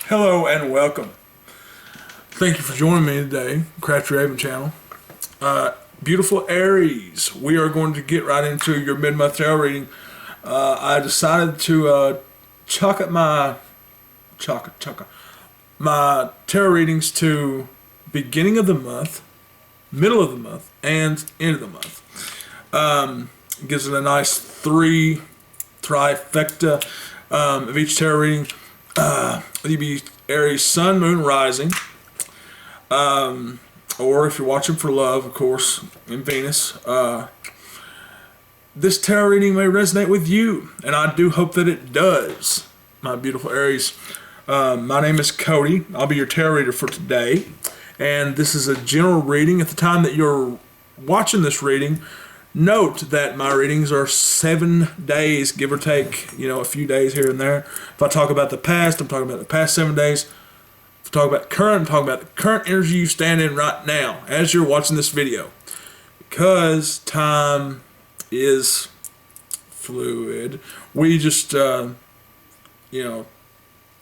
Hello and welcome. Thank you for joining me today, Crafty Raven channel. Beautiful Aries, we are going to get right into your mid-month tarot reading. I decided to chalk up my tarot readings to beginning of the month, middle of the month, and end of the month. Gives it a nice trifecta of each tarot reading. You'd be Aries Sun, Moon, Rising. Or if you're watching for love, of course, in Venus. This tarot reading may resonate with you, and I do hope that it does, my beautiful Aries. My name is Cody. I'll be your tarot reader for today. And this is a general reading. At the time that you're watching this reading, note that my readings are 7 days, give or take, a few days here and there. If I talk about the past, I'm talking about the past 7 days. If I talk about current, I'm talking about the current energy you stand in right now as you're watching this video. Because time is fluid. We just, you'll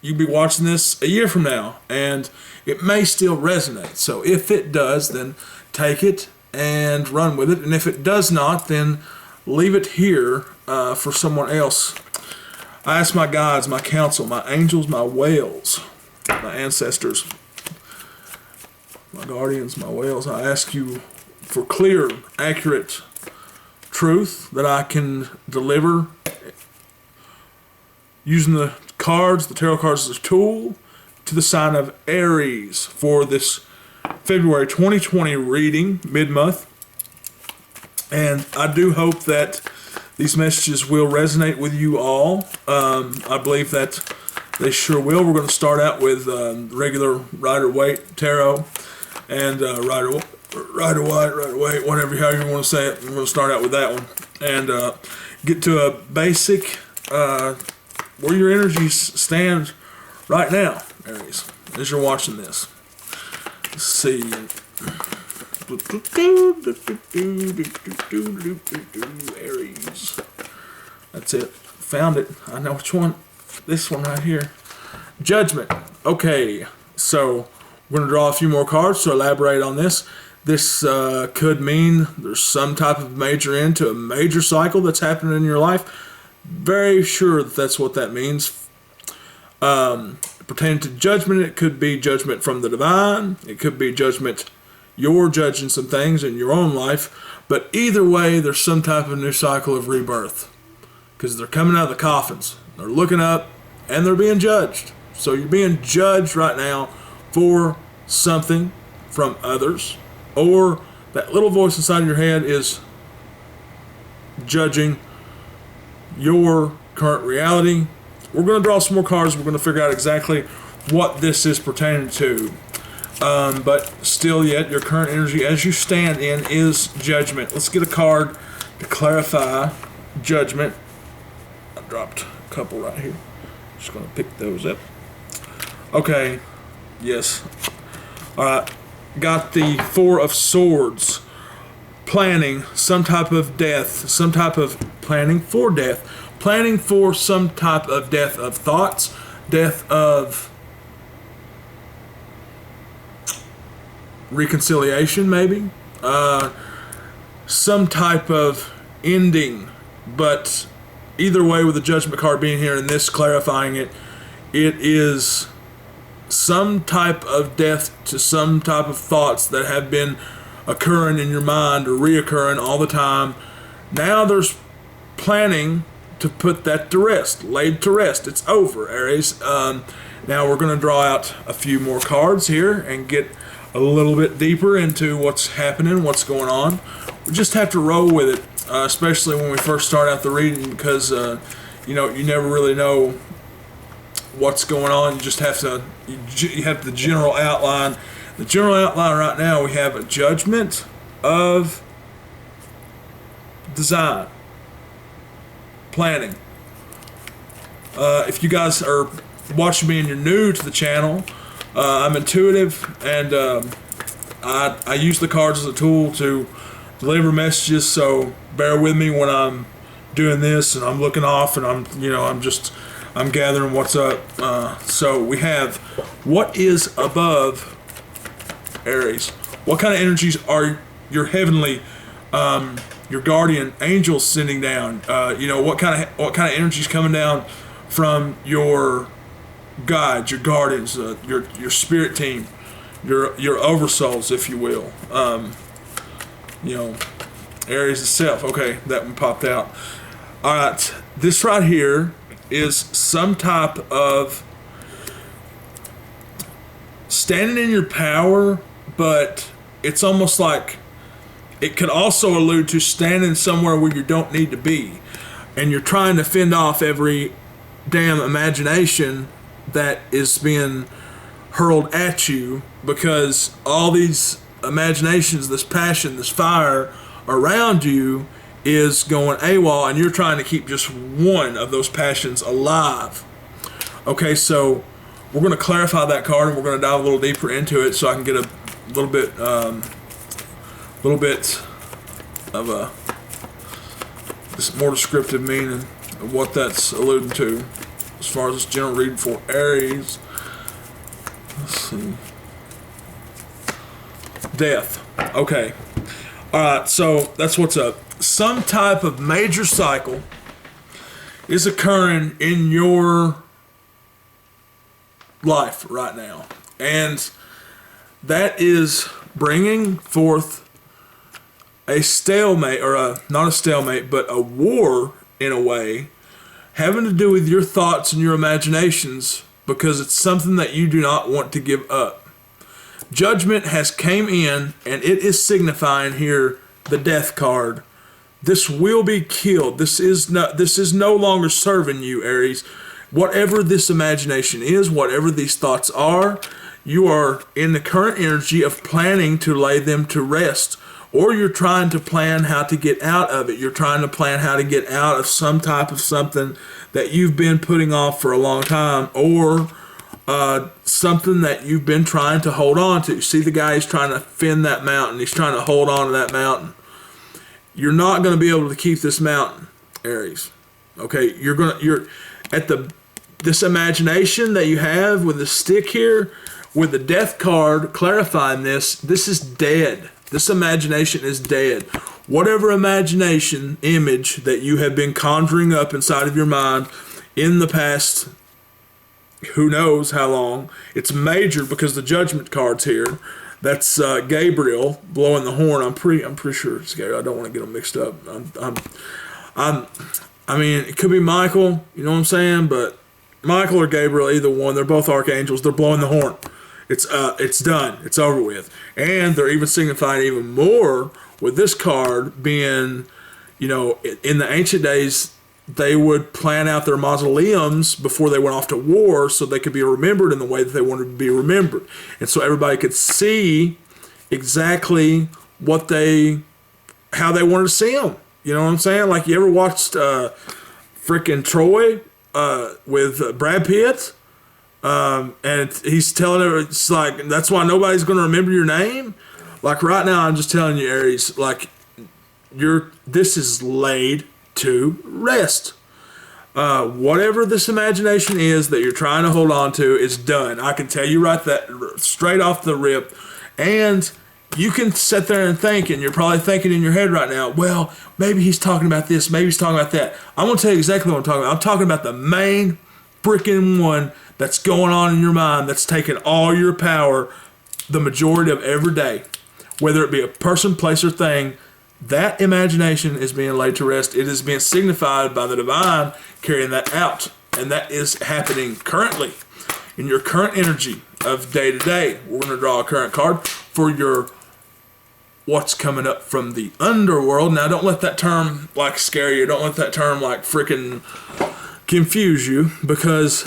be watching this a year from now, and it may still resonate. So if it does, then take it and run with it. And if it does not, then leave it here for someone else. I ask my guides, my counsel, my angels, my whales, my ancestors, my guardians, my whales. I ask you for clear, accurate truth that I can deliver using the cards, the tarot cards as a tool to the sign of Aries for this February 2020 reading, mid-month. And I do hope that these messages will resonate with you all. I believe that they sure will. We're going to start out with regular Rider-Waite tarot and Rider-Waite, whatever, however you want to say it. We're going to start out with that one and get to a basic where your energies stand right now, Aries, as you're watching this. Let's see. Aries. That's it. Found it. I know which one. This one right here. Judgment. Okay, so we're going to draw a few more cards to elaborate on this. This could mean there's some type of major end to a major cycle that's happening in your life. Very sure that that's what that means. Pertaining to judgment, it could be judgment from the divine. It could be judgment, you're judging some things in your own life. But either way, there's some type of new cycle of rebirth. Because they're coming out of the coffins. They're looking up and they're being judged. So you're being judged right now for something from others. Or that little voice inside your head is judging your current reality. We're going to draw some more cards. We're going to figure out exactly what this is pertaining to. But still yet, your current energy as you stand in is judgment. Let's get a card to clarify judgment. I dropped a couple right here. Just going to pick those up. Okay. Yes. All right. Got the Four of Swords. Planning some type of death. Some type of planning for death. Planning for some type of death of thoughts, death of reconciliation, maybe. Some type of ending. But either way, with the Judgment card being here and this clarifying it, it is some type of death to some type of thoughts that have been occurring in your mind or reoccurring all the time. Now there's planning to put that to rest, laid to rest. It's over, Aries. Now we're going to draw out a few more cards here and get a little bit deeper into what's happening, what's going on. We just have to roll with it, especially when we first start out the reading, because you never really know what's going on. You just have to, you have the general outline. The general outline right now, we have a judgment of design. Planning. If you guys are watching me and you're new to the channel, I'm intuitive, and I use the cards as a tool to deliver messages, so bear with me when I'm doing this and I'm looking off and I'm just I'm gathering what's up. So we have what is above Aries. What kind of energies are your heavenly, your guardian angels sending down? What kind of energies coming down from your guides, your guardians, your spirit team, your oversouls, if you will. Aries itself. Okay, that one popped out. All right, this right here is some type of standing in your power, but it's almost like it could also allude to standing somewhere where you don't need to be, and you're trying to fend off every damn imagination that is being hurled at you, because all these imaginations, this passion, this fire around you is going AWOL, and you're trying to keep just one of those passions alive. Okay, so we're going to clarify that card, and we're going to dive a little deeper into it so I can get a little bit of a more descriptive meaning of what that's alluding to as far as this general reading for Aries. Let's see. Death. Okay. Alright, so that's what's up. Some type of major cycle is occurring in your life right now. And that is bringing forth a stalemate, or not a stalemate, but a war in a way, having to do with your thoughts and your imaginations, because it's something that you do not want to give up. Judgment has came in, and it is signifying here the death card. This will be killed. This is no longer serving you, Aries. Whatever this imagination is, whatever these thoughts are, you are in the current energy of planning to lay them to rest, or you're trying to plan how to get out of it. You're trying to plan how to get out of some type of something that you've been putting off for a long time, or something that you've been trying to hold on to. See the guy, he's trying to fend that mountain. He's trying to hold on to that mountain. You're not going to be able to keep this mountain, Aries. Okay, you're at this imagination that you have with the stick here, with the death card clarifying this is dead. This imagination is dead. Whatever imagination image that you have been conjuring up inside of your mind in the past, who knows how long, it's major because the Judgment card's here. That's Gabriel blowing the horn. I'm pretty sure it's Gabriel. I don't want to get them mixed up. I mean, it could be Michael. You know what I'm saying? But Michael or Gabriel, either one. They're both archangels. They're blowing the horn. It's done. It's over with. And they're even signifying even more with this card being, in the ancient days, they would plan out their mausoleums before they went off to war so they could be remembered in the way that they wanted to be remembered. And so everybody could see exactly how they wanted to see them. You know what I'm saying? Like, you ever watched frickin' Troy with Brad Pitt? And he's telling her, it's like, that's why nobody's going to remember your name. Like, right now, I'm just telling you, Aries, like, this is laid to rest. Whatever this imagination is that you're trying to hold on to is done. I can tell you that straight off the rip. And you can sit there and think, and you're probably thinking in your head right now, well, maybe he's talking about this, maybe he's talking about that. I'm going to tell you exactly what I'm talking about. I'm talking about the main freaking one that's going on in your mind, that's taking all your power the majority of every day. Whether it be a person, place, or thing, that imagination is being laid to rest. It is being signified by the divine carrying that out. And that is happening currently in your current energy of day to day. We're going to draw a current card for your what's coming up from the underworld. Now, don't let that term scare you. Don't let that term freaking confuse you, because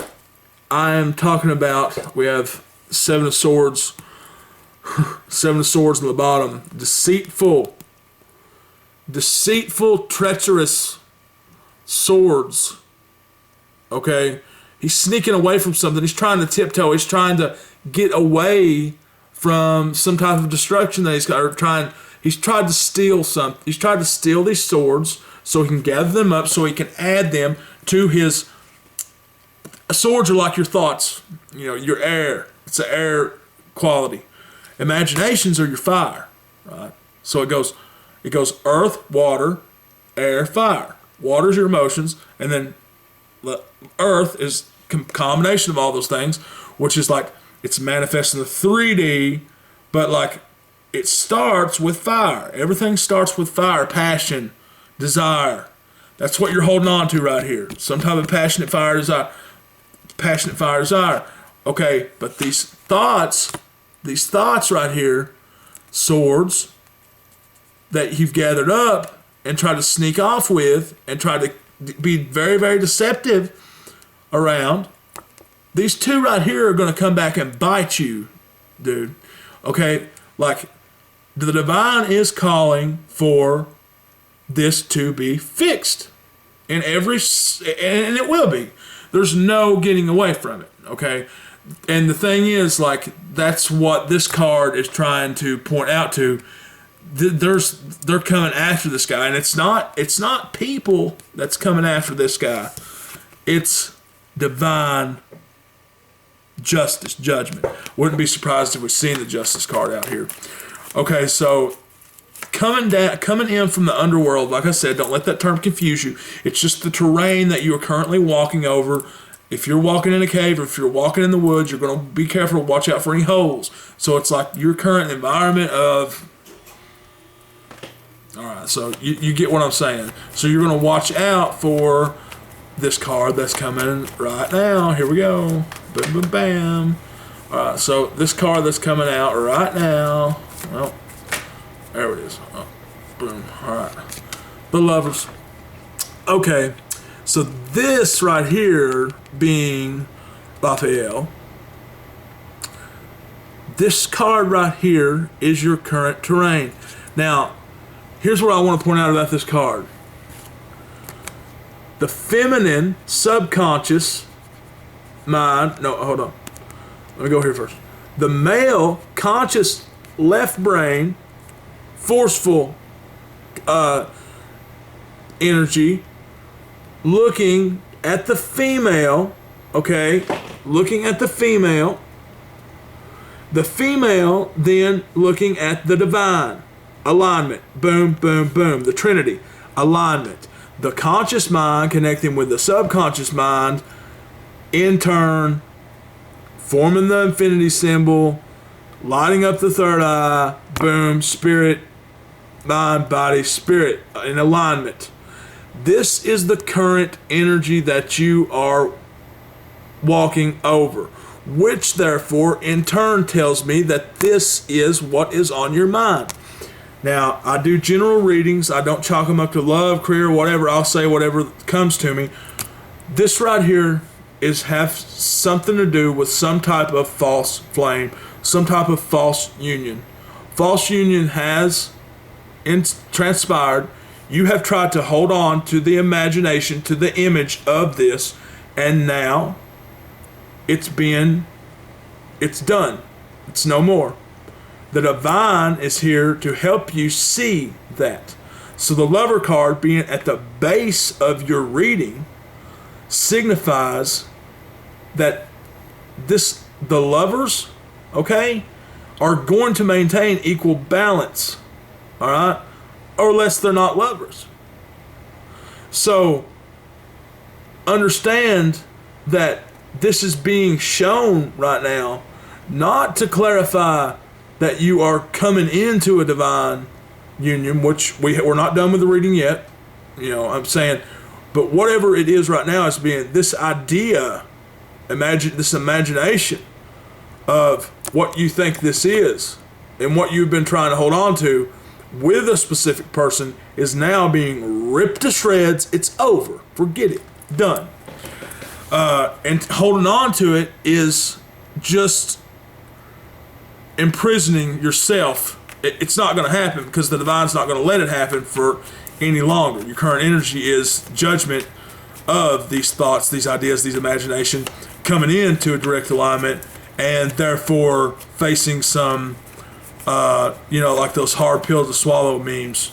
I am talking about, we have Seven of Swords on the bottom. Deceitful, treacherous swords. Okay? He's sneaking away from something. He's trying to tiptoe. He's trying to get away from some type of destruction that he's got. He's tried to steal something. He's tried to steal these swords so he can gather them up, so he can add them to his Swords are like your thoughts, you know, your air. It's an air quality. Imaginations are your fire, right? So it goes earth, water, air, fire. Water's your emotions, and then earth is combination of all those things, which is like it's manifesting the 3D, but like it starts with fire. Everything starts with fire, passion, desire. That's what you're holding on to right here. Some type of passionate fire, desire. Passionate fire, desire. Okay, but these thoughts right here, swords, that you've gathered up and tried to sneak off with and try to be very, very deceptive around, these two right here are going to come back and bite you, dude. Okay, like the divine is calling for this to be fixed in every, and it will be. There's no getting away from it, okay? And the thing is, like, that's what this card is trying to point out to. They're coming after this guy, and it's not people that's coming after this guy. It's divine justice, judgment. Wouldn't be surprised if we've seen the justice card out here. Okay, so coming in from the underworld, like I said, don't let that term confuse you. It's just the terrain that you are currently walking over. If you're walking in a cave or if you're walking in the woods, you're going to be careful to watch out for any holes. So it's like your current environment of... All right, so you get what I'm saying. So you're going to watch out for this card that's coming right now. Here we go. Boom, boom, bam. All right, so this card that's coming out right now. Well, there it is. Oh, boom. All right. The Lovers. Okay, so this right here being Raphael. This card right here is your current terrain. Now, here's what I want to point out about this card. The feminine subconscious mind, no, hold on. Let me go here first. The male conscious left brain, forceful energy, looking at the female, okay? Looking at the female then looking at the divine. Alignment, boom, boom, boom. The Trinity, alignment. The conscious mind connecting with the subconscious mind, in turn, forming the infinity symbol, lighting up the third eye, boom, spirit, mind, body, spirit, in alignment. This is the current energy that you are walking over, which therefore in turn tells me that this is what is on your mind. Now, I do general readings. I don't chalk them up to love, career, whatever. I'll say whatever comes to me. This right here have something to do with some type of false flame, some type of false union. False union has transpired. You have tried to hold on to the imagination, to the image of this, and now it's done. It's no more. The divine is here to help you see that. So the Lover card being at the base of your reading signifies that the lovers, okay, are going to maintain equal balance, all right, or else they're not lovers. So understand that this is being shown right now, not to clarify that you are coming into a divine union, which we're not done with the reading yet. You know, I'm saying, but whatever it is right now is being this idea, this imagination of what you think this is and what you've been trying to hold on to with a specific person is now being ripped to shreds. It's over. Forget it. Done. And holding on to it is just imprisoning yourself. It's not going to happen because the divine's not going to let it happen for any longer. Your current energy is judgment of these thoughts, these ideas, these imagination coming into a direct alignment, and therefore facing some, like those hard pill to swallow memes.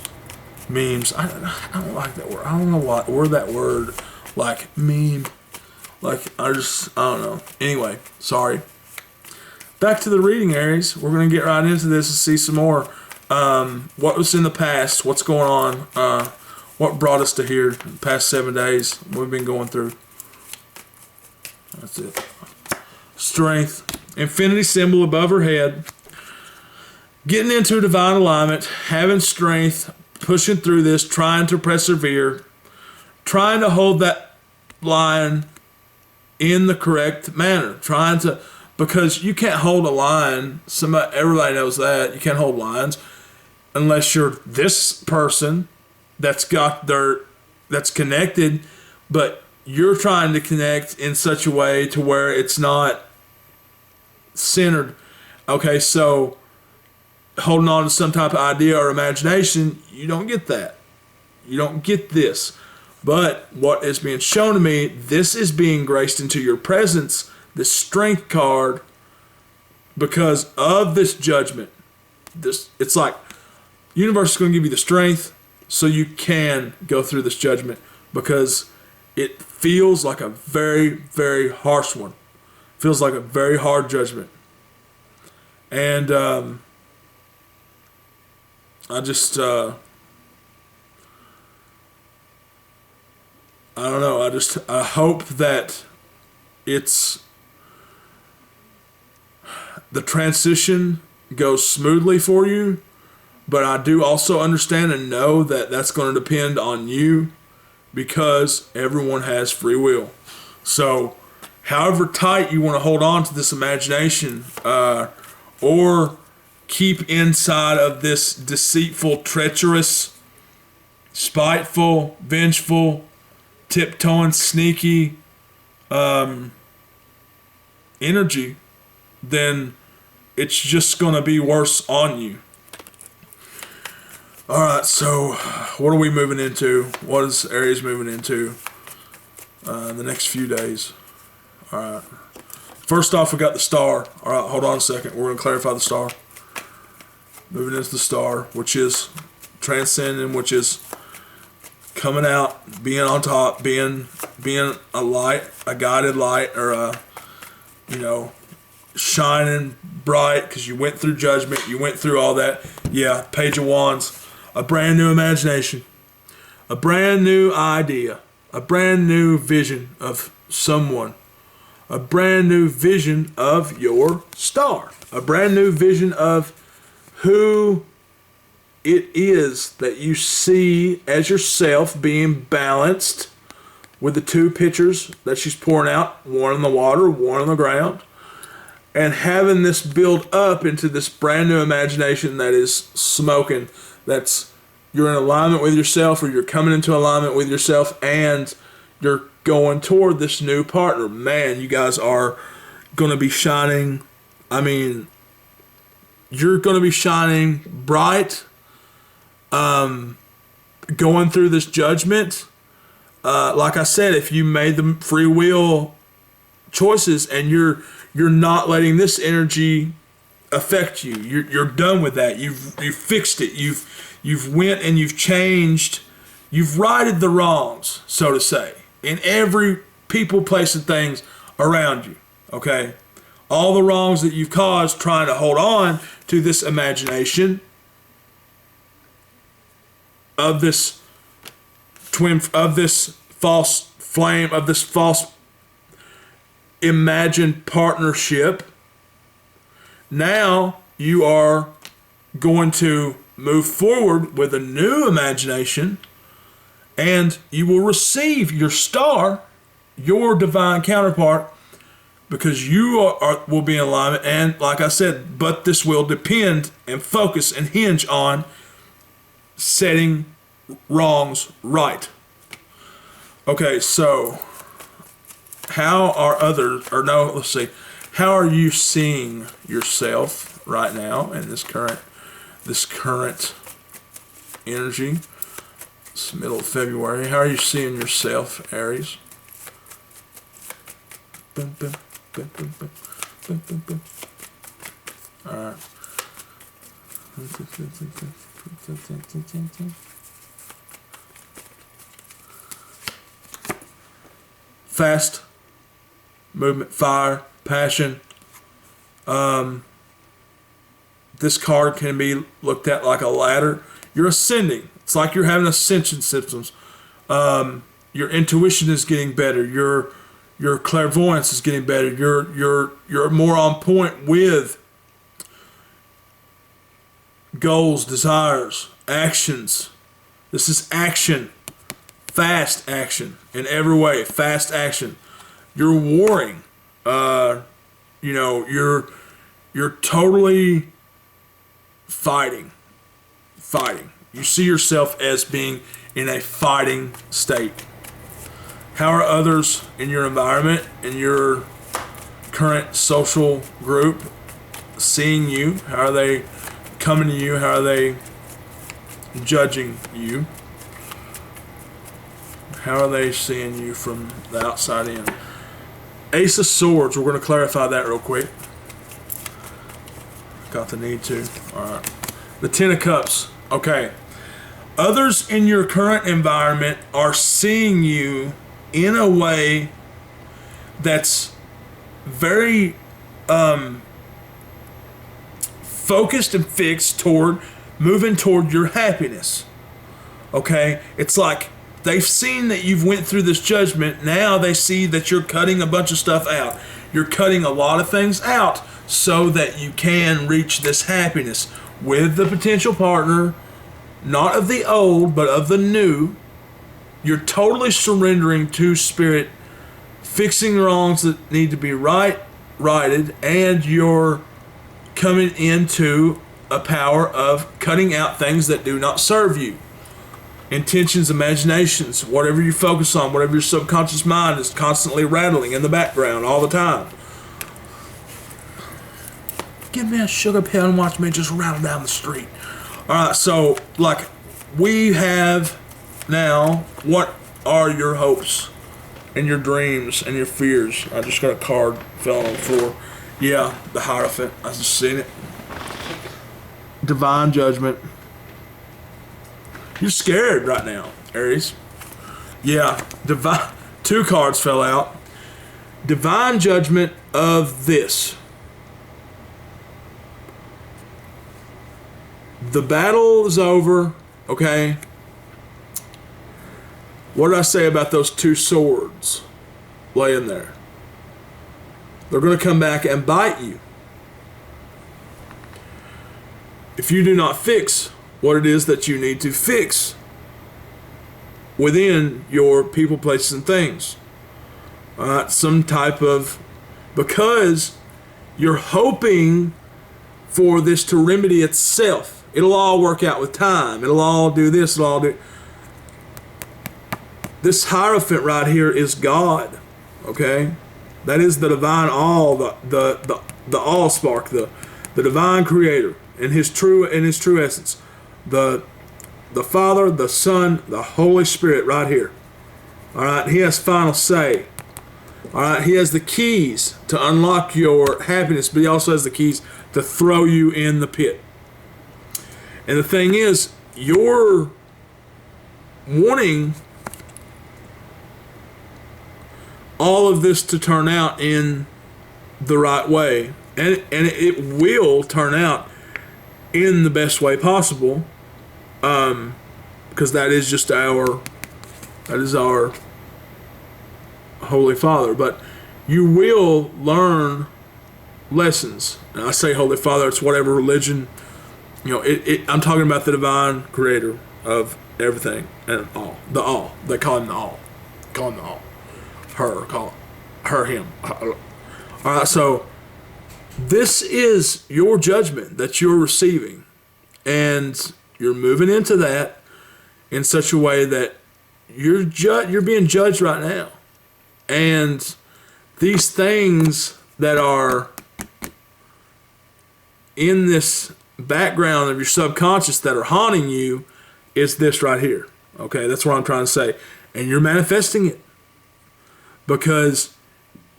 I don't like that word. I don't know what where that word like meme. Like, I don't know. Anyway, sorry. Back to the reading, Aries. We're going to get right into this and see some more. What was in the past? What's going on? What brought us to here the past 7 days? We've been going through. That's it. Strength. Infinity symbol above her head. Getting into a divine alignment. Having strength. Pushing through this. Trying to persevere. Trying to hold that line in the correct manner. Trying to... Because you can't hold a line. Everybody knows that. You can't hold lines unless you're this person that's connected, but you're trying to connect in such a way to where it's not centered. Okay, so holding on to some type of idea or imagination, you don't get that. You don't get this. But what is being shown to me, this is being graced into your presence, the strength card, because of this judgment. It's like universe is going to give you the strength so you can go through this judgment, because it feels like a very, very harsh one. Feels like a very hard judgment. And I just I don't know. I hope that it's the transition goes smoothly for you, but I do also understand and know that that's going to depend on you, because everyone has free will. So however tight you want to hold on to this imagination, or keep inside of this deceitful, treacherous, spiteful, vengeful, tiptoeing, sneaky energy, then it's just going to be worse on you. Alright, so what are we moving into? What is Aries moving into the next few days? Alright. First off, we got the star. Alright, hold on a second. We're going to clarify the star. Moving into the star, which is transcending, which is coming out, being on top, being a light, a guided light, or a, shining bright, because you went through judgment, you went through all that. Yeah, Page of Wands. A brand new imagination, a brand new idea, a brand new vision of someone, a brand new vision of your star, a brand new vision of who it is that you see as yourself, being balanced with the two pictures that she's pouring out, one in the water, one on the ground, and having this build up into this brand new imagination that is smoking. That's, you're in alignment with yourself, or you're coming into alignment with yourself, and you're going toward this new partner. Man, you guys are going to be shining. I mean, you're going to be shining bright, going through this judgment. Like I said, if you made the free will choices and you're not letting this energy affect you, you're done with that. You've fixed it. You've went and you've changed. You've righted the wrongs, so to say, in every people, place, and things around you. Okay, all the wrongs that you've caused trying to hold on to this imagination of this false flame, of this false imagined partnership. Now you are going to move forward with a new imagination, and you will receive your star, your divine counterpart, because you will be in alignment. And like I said, but this will depend and focus and hinge on setting wrongs right. Okay, so how are how are you seeing yourself right now in this current energy? It's middle of February. How are you seeing yourself, Aries? Boom, boom, boom, boom, boom, boom, boom, boom. All right. Fast movement, fire, passion. This card can be looked at like a ladder. You're ascending. It's like you're having ascension systems. Your intuition is getting better. Your clairvoyance is getting better. You're more on point with goals, desires, actions. This is action. Fast action in every way. Fast action. You're warring. You're totally fighting. You see yourself as being in a fighting state. How are others in your environment, in your current social group, seeing you? How are they coming to you? How are they judging you? How are they seeing you from the outside in? Ace of Swords, we're going to clarify that real quick. Got the need to. Alright. The Ten of Cups. Okay. Others in your current environment are seeing you in a way that's very focused and fixed toward moving toward your happiness. Okay? It's like they've seen that you've went through this judgment. Now they see that you're cutting a bunch of stuff out. You're cutting a lot of things out so that you can reach this happiness with the potential partner, not of the old, but of the new. You're totally surrendering to spirit, fixing wrongs that need to be righted, and you're coming into a power of cutting out things that do not serve you. Intentions, imaginations, whatever you focus on, whatever your subconscious mind is constantly rattling in the background all the time. Give me a sugar pill and watch me just rattle down the street. Alright, so like we have now, what are your hopes and your dreams and your fears? I just got a card fell on the floor. Yeah, the Hierophant. I just seen it. Divine Judgment. You're scared right now, Aries. Yeah, divine. Two cards fell out. Divine Judgment of this. The battle is over, okay? What did I say about those two swords laying there? They're going to come back and bite you. If you do not fix what it is that you need to fix within your people, places, and things. Some type of, because you're hoping for this to remedy itself. It'll all work out with time. It'll all do this, it'll all do. This Hierophant right here is God. Okay? That is the divine all, the all spark, the divine creator in his true essence. The Father, the Son, the Holy Spirit right here. Alright, he has final say. Alright, he has the keys to unlock your happiness, but he also has the keys to throw you in the pit. And the thing is, you're wanting all of this to turn out in the right way, and it will turn out in the best way possible, because that is our Holy Father. But you will learn lessons. And I say Holy Father, it's whatever religion, I'm talking about the divine creator of everything and all. The all. They call him the all. Call him the all. Call her, him. Alright, so this is your judgment that you're receiving. And you're moving into that in such a way that you're being judged right now. And these things that are in this background of your subconscious that are haunting you is this right here. Okay, that's what I'm trying to say. And you're manifesting it because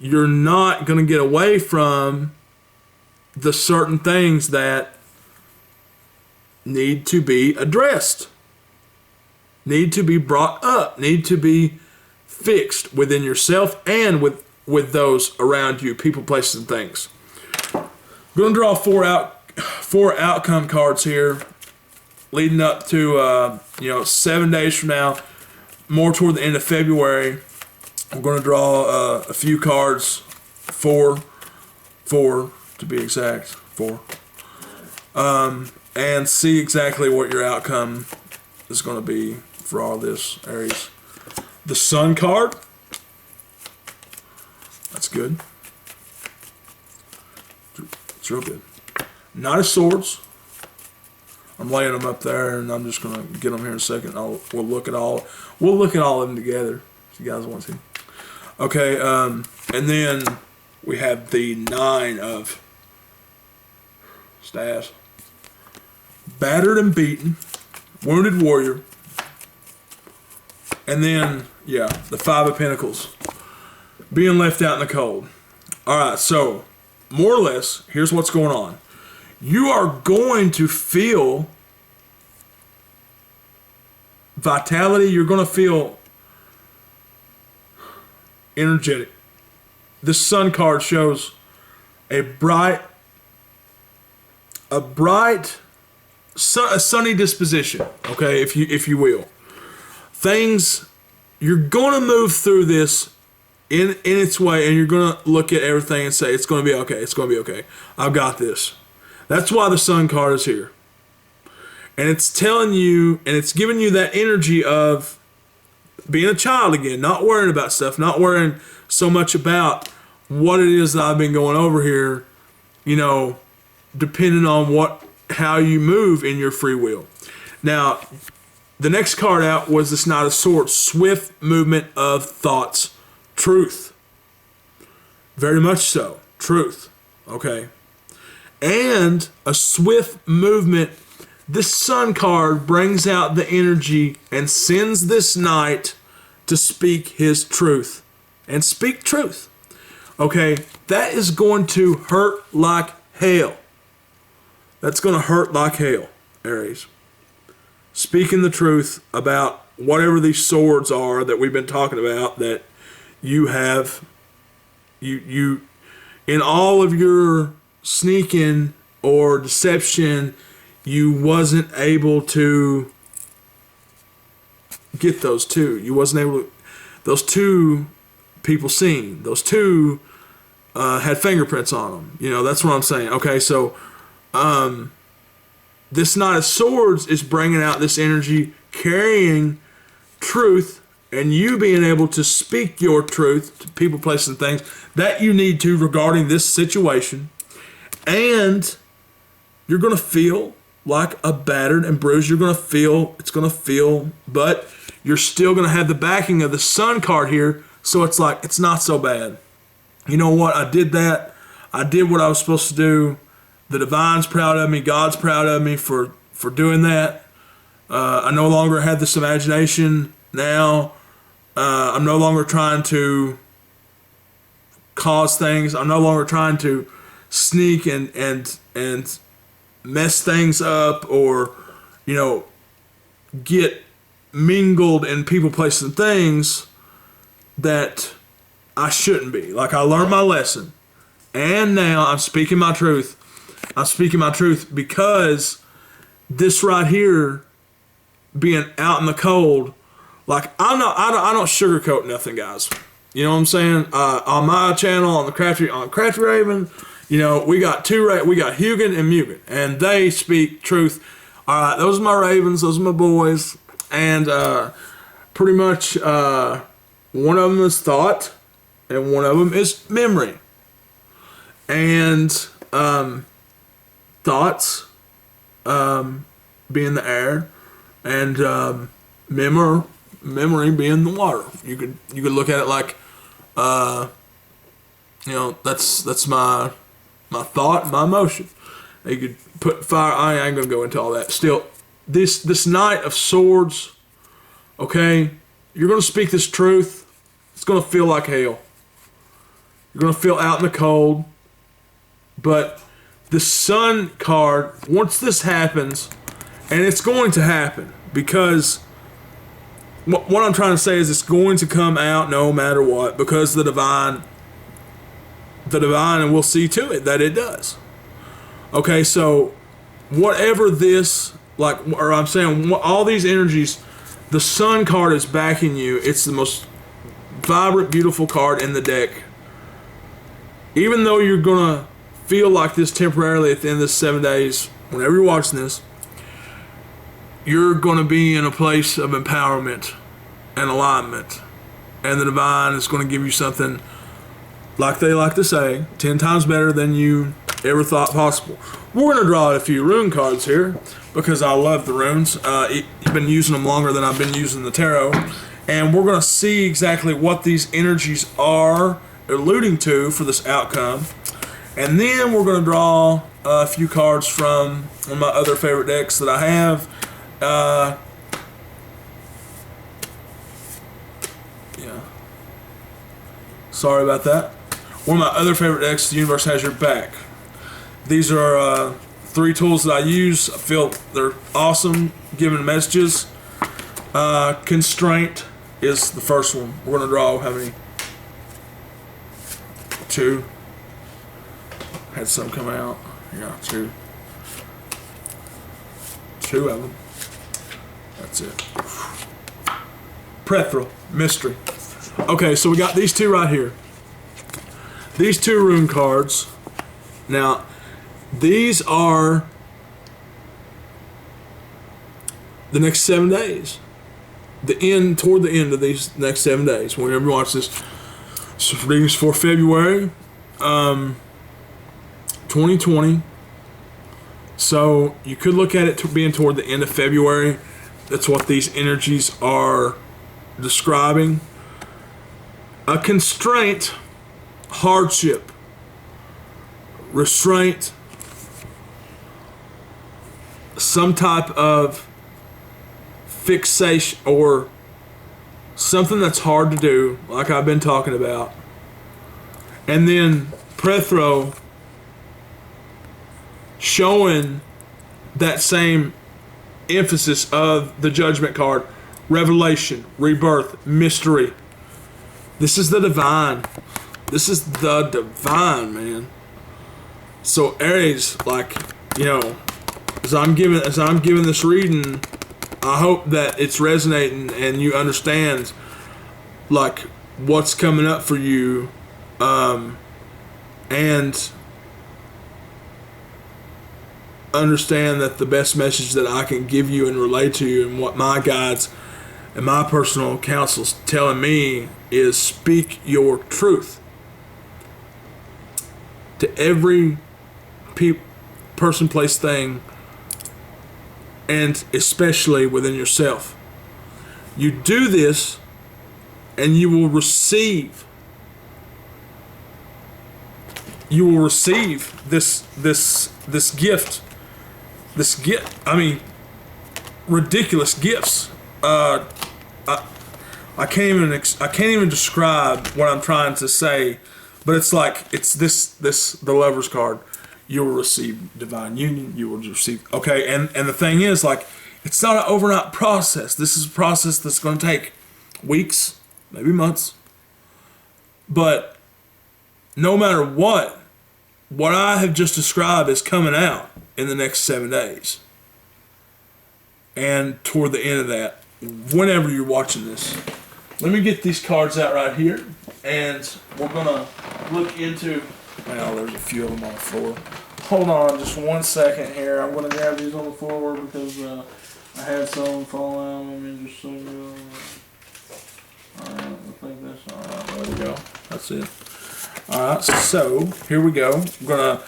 you're not going to get away from the certain things that need to be addressed, need to be brought up, need to be fixed within yourself and with with those around you, people, places, and things. I'm going to draw four outcome cards here, leading up to 7 days from now, more toward the end of February. I'm going to draw a few cards, four to be exact, four, and see exactly what your outcome is going to be for all this, Aries. The Sun card. That's good. It's real good. Knight of Swords. I'm laying them up there, and I'm just gonna get them here in a second. We'll look at all of them together, if you guys want to. Okay, and then we have the Nine of Staves. Battered and beaten, wounded warrior, and then the Five of Pentacles. Being left out in the cold. Alright, so, more or less, here's what's going on. You are going to feel vitality. You're going to feel energetic. This Sun card shows a sunny disposition, okay, if you will. Things, you're going to move through this in its way, and you're going to look at everything and say, it's going to be okay, it's going to be okay. I've got this. That's why the Sun card is here. And it's telling you, and it's giving you that energy of being a child again, not worrying about stuff, not worrying so much about what it is that I've been going over here, depending on how you move in your free will. Now, the next card out was this Knight of Swords, swift movement of thoughts. Truth. Very much so. Truth. Okay. And a swift movement. This Sun card brings out the energy and sends this knight to speak his truth. And speak truth. Okay. That is going to hurt like hell. That's going to hurt like hell, Aries. Speaking the truth about whatever these swords are that we've been talking about, that you have, you in all of your sneaking or deception, you wasn't able to get those two. You wasn't able to, those two people seen. Those two had fingerprints on them. That's what I'm saying. Okay, so this Knight of Swords is bringing out this energy, carrying truth, and you being able to speak your truth to people, places, and things that you need to regarding this situation. And you're going to feel like a battered and bruised. You're going to feel, but you're still going to have the backing of the Sun card here. So it's like, it's not so bad. You know what? I did that. I did what I was supposed to do. The Divine's proud of me. God's proud of me for doing that. I no longer have this imagination now. I'm no longer trying to cause things. I'm no longer trying to sneak and mess things up, or get mingled in people, places, and things that I shouldn't be. Like, I learned my lesson, and now I'm speaking my truth. I'm speaking my truth because this right here, being out in the cold, like, I don't sugarcoat nothing, guys. You know what I'm saying? On my channel, on Crafty Raven, we got we got Hugin and Mugen, and they speak truth. All right, those are my Ravens, those are my boys, and pretty much one of them is thought, and one of them is memory. And thoughts being the air, and memory being the water. You could look at it like, that's my thought, my emotion. You could put fire. I ain't gonna go into all that. Still, this Knight of Swords, okay, you're gonna speak this truth. It's gonna feel like hell. You're gonna feel out in the cold. But the Sun card, once this happens, and it's going to happen, because what I'm trying to say is it's going to come out no matter what, because the Divine the divine, and we'll see to it that it does. Okay, so whatever this, like, or I'm saying, all these energies, the Sun card is backing you. It's the most vibrant, beautiful card in the deck. Even though you're gonna feel like this temporarily at the end of this 7 days, whenever you're watching this, you're gonna be in a place of empowerment and alignment, and the divine is gonna give you something, like they like to say, 10 times better than you ever thought possible. We're gonna draw a few rune cards here because I love the runes. I've been using them longer than I've been using the tarot, and we're gonna see exactly what these energies are alluding to for this outcome. And then we're gonna draw a few cards from one of my other favorite decks that I have. Yeah. Sorry about that. One of my other favorite decks, The Universe Has Your Back. These are 3 tools that I use. I feel they're awesome giving messages. Constraint is the first one. We're going to draw how many? 2. Had some come out. Yeah, 2. 2 of them. That's it. Plethora, mystery. Okay, so we got these 2 right here. These 2 rune cards. Now, these are the next 7 days. Toward the end of these next 7 days. Whenever you watch this, so readings for February 2020. So you could look at it being toward the end of February. That's what these energies are describing. A constraint, hardship, restraint, some type of fixation or something that's hard to do, like I've been talking about. And then plethora, showing that same emphasis of the Judgment card, revelation, rebirth, mystery. This is the divine. This is the divine, man. So Aries, like, you know, as I'm giving this reading, I hope that it's resonating and you understand, like, what's coming up for you, and understand that the best message that I can give you and relate to you and what my guides and my personal counsel's telling me is speak your truth to every person, place, thing, and especially within yourself. You do this and you will receive this gift. I mean, ridiculous gifts. I can't even describe what I'm trying to say, but it's like, it's the Lover's card. You will receive divine union. You will receive, okay, and the thing is, like, it's not an overnight process. This is a process that's going to take weeks, maybe months. But no matter what I have just described is coming out in the next 7 days. And toward the end of that, whenever you're watching this, let me get these cards out right here, and we're gonna look into. Well, there's a few of them on the floor. Hold on, just 1 second here. I'm gonna grab these on the floor because I had some fall out. Let me just show you. All right, I think that's all right. There we go. That's it. All right, so here we go. I'm gonna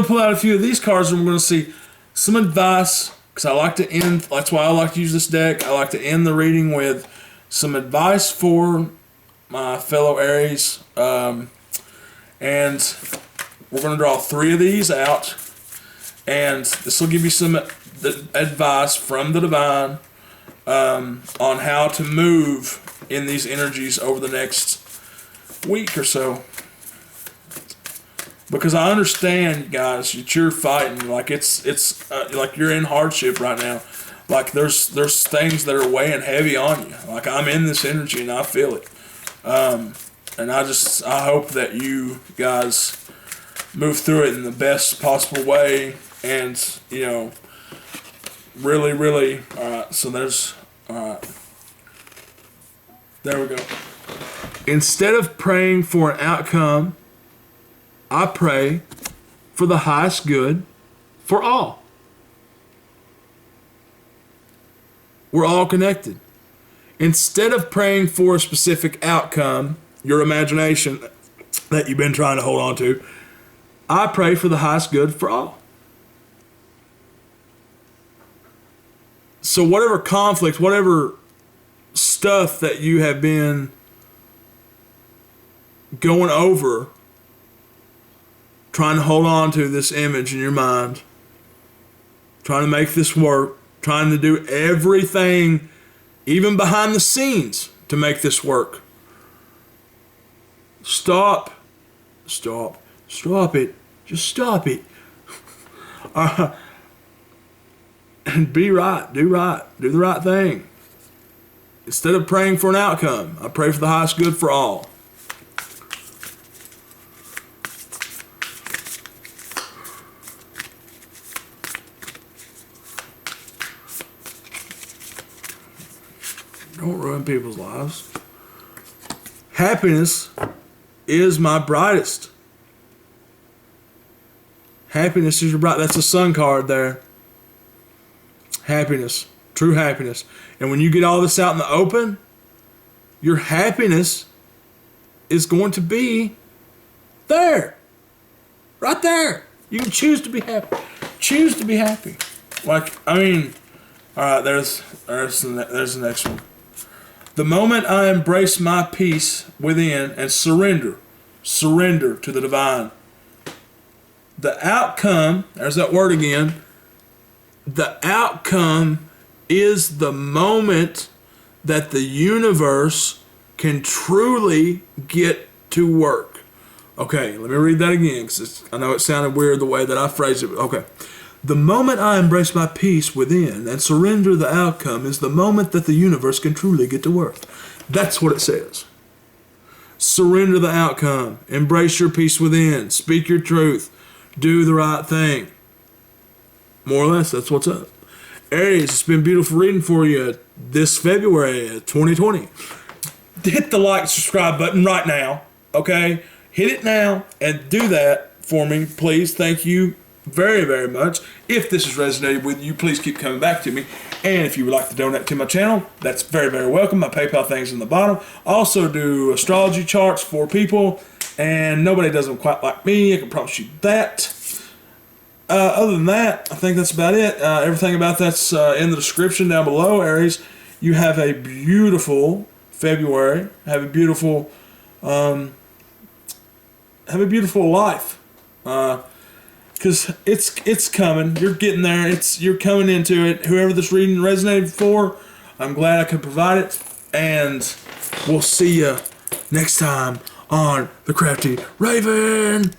pull out a few of these cards, and we're gonna see some advice. Because I like to end, that's why I like to use this deck. I like to end the reading with some advice for my fellow Aries. And we're going to draw 3 of these out. And this will give you some advice from the divine on how to move in these energies over the next week or so. Because I understand, guys, that you're fighting. Like, it's like you're in hardship right now. Like, there's things that are weighing heavy on you. Like, I'm in this energy and I feel it. And I hope that you guys move through it in the best possible way, and really, really. All right, so there's all right. There we go. Instead of praying for an outcome, I pray for the highest good for all. We're all connected. Instead of praying for a specific outcome, your imagination that you've been trying to hold on to, I pray for the highest good for all. So whatever conflict, whatever stuff that you have been going over, trying to hold on to this image in your mind, trying to make this work, trying to do everything, even behind the scenes, to make this work. Stop it. Just stop it. And be right. Do the right thing. Instead of praying for an outcome, I pray for the highest good for all. Don't ruin people's lives. Happiness is my brightest. Happiness is your bright. That's a sun card there. Happiness. True happiness. And when you get all this out in the open, your happiness is going to be there. Right there. You can choose to be happy. Choose to be happy. All right, there's the next one. The moment I embrace my peace within and surrender to the divine, the outcome, there's that word again, the outcome is the moment that the universe can truly get to work. Okay, let me read that again, because I know it sounded weird the way that I phrased it. Okay. The moment I embrace my peace within and surrender the outcome is the moment that the universe can truly get to work. That's what it says. Surrender the outcome. Embrace your peace within. Speak your truth. Do the right thing. More or less, that's what's up. Aries, it's been beautiful reading for you this February 2020. Hit the like, subscribe button right now, okay? Hit it now and do that for me, please. Thank you very, very much. If this has resonated with you, please keep coming back to me. And if you would like to donate to my channel, that's very, very welcome. My PayPal thing's in the bottom. I also do astrology charts for people, and nobody does them quite like me. I can promise you that. Other than that, I think that's about it. Everything about that's in the description down below. Aries, you have a beautiful February. Have a beautiful life. Because it's coming. You're getting there. You're coming into it. Whoever this reading resonated for, I'm glad I could provide it. And we'll see you next time on The Crafty Raven.